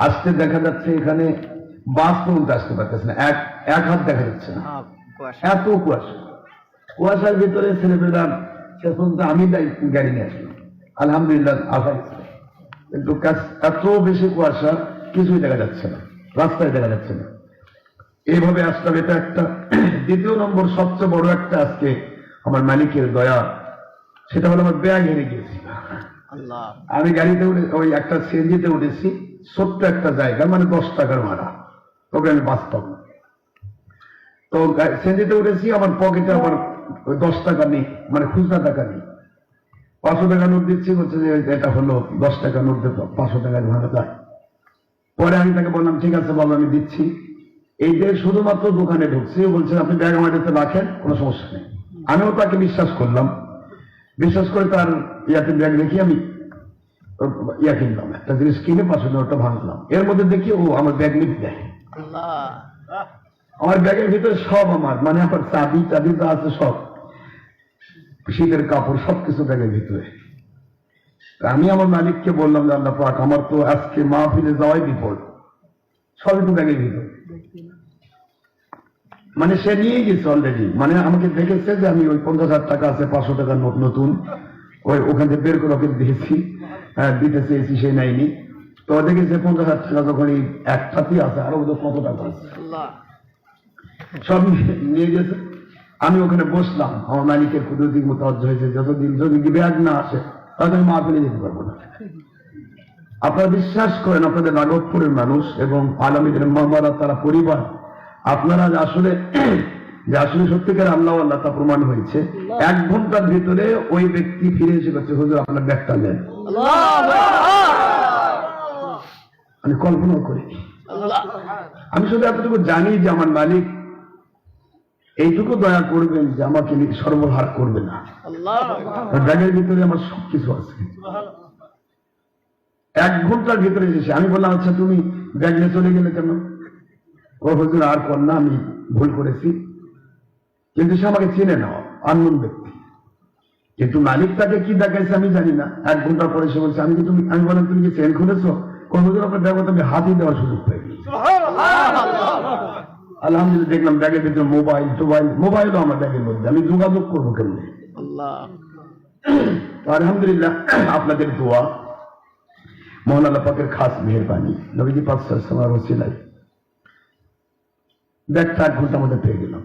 আসতে দেখা যাচ্ছে এখানে বাস পর্যন্ত আসতে পারতেছে না, এক হাত দেখা যাচ্ছে না, এত কুয়াশা। কুয়াশার ভিতরে ছেলেমেয়েরা শেষ পর্যন্ত আমি গাড়ি নিয়ে আসলাম, আলহামদুলিল্লাহ আসার, কিন্তু এত বেশি কুয়াশা কিছুই দেখা যাচ্ছে না, রাস্তায় দেখা যাচ্ছে না। এইভাবে আসলাম, এটা একটা। দ্বিতীয় নম্বর সবচেয়ে বড় একটা আজকে আমার মালিকের দয়া, সেটা হলো আমার ব্যাগ হেরে গিয়েছি। আমি গাড়িতে উঠে ওই একটা সিএনজিতে উঠেছি, ছোট্ট একটা জায়গা, মানে 10 টাকার ভাড়া, তবে আমি বাঁচতাম না। তো সিএনজিতে উঠেছি, আমার পকেটে আমার 10 টাকা নেই, মানে খুচরা টাকা নেই। 500 টাকা নোট দিচ্ছি, বলছে যে এটা হলো 10 টাকা নোট দেবো, 500 টাকার ভাড়া যায়। পরে আমি তাকে বললাম ঠিক আছে বাবা আমি দিচ্ছি। এই যে শুধুমাত্র দোকানে ঢুকছি, বলছেন আপনি ব্যাগ আমার কাছে রাখেন, কোনো সমস্যা নেই। আমিও তাকে বিশ্বাস করলাম, বিশ্বাস করে তার ইয়াতে ব্যাগ রেখে আমি ইয়া কিনলাম, একটা জিনিস কিনে 500 টাকা ভাঙলাম। এর মধ্যে দেখি ও আমার ব্যাগ নিয়ে দেয়। আমার ব্যাগের ভিতরে সব আমার, মানে আমার চাবি টাবি যা আছে সব, শীতের কাপড় সবকিছু ব্যাগের ভিতরে। আমি আমার মালিককে বললাম যে আল্লাহ পাক, আমার তো আজকে মাহফিলে যাওয়াই বিপদ, সবই তো ব্যাগের ভিতরে। মানে সে নিয়ে গেছে অলরেডি, মানে আমাকে দেখেছে যে আমি ওই 50,000 টাকা আছে, 500 টাকা নোট নতুন, ওই ওখান থেকে বের করে ওকে দিয়েছি, দিতে চেয়েছি, সে নেয়নি। তো দেখেছে 50,000 টাকা যখন এই একটাতেই আছে, আরো কত টাকা আছে, সব নিয়ে গেছে। আমি ওখানে বসলাম, আমার মালিকের কুদরতির মতো অর্জ হয়েছে, যতদিন যদি ব্যাগ না আসে তাহলে আমি মাহফিলে যেতে পারবো না। আপনারা বিশ্বাস করেন, আপনাদের নাগরপুরের মানুষ এবং আলমীদের মামারা, তারা পরিবার, আপনারা আসলে যে আসলে সত্যিকার আল্লাহ আল্লাহ তা প্রমাণ হয়েছে। 1 ঘন্টার ভিতরে ওই ব্যক্তি ফিরে এসে বলছে হুজুর আপনার ব্যাগটা নেন। আমি কল্পনা করি, আমি শুধু এতটুকু জানি যে আমার মালিক এইটুকু দয়া করবেন যে আমাকে সর্বহার করবে না। ব্যাগের ভিতরে আমার সবকিছু আছে। 1 ঘন্টার ভিতরে এসে আমি বললাম আচ্ছা তুমি ব্যাগ নিয়ে চলে গেলে কেন? ও হুজুর আর কর না, আমি ভুল করেছি। কিন্তু সে আমাকে চিনে না, আননোন ব্যক্তি, কিন্তু মালিক তাকে কি দেখাইছে আমি জানি না। 1 ঘন্টা পরে সে বলছে আমি বললাম তুমি কি চেন খুলেছো? হুজুর আপনার ব্যাগ আমি হাতই দেওয়ার সুযোগ পাইনি। আলহামদুলিল্লাহ দেখলাম ব্যাগের ভিতরে মোবাইলও আমার ব্যাগের মধ্যে, আমি যোগাযোগ করবো কেমনে? আলহামদুলিল্লাহ আপনাদের দোয়া, মহান আল্লাহ পাকের খাস মেহেরবানি, নবীজি পাক সাল্লাল্লাহু আলাইহি ওয়াসাল্লামের ওসিলায় ব্যাগটা 1 ঘন্টার মধ্যে পেয়ে গেলাম।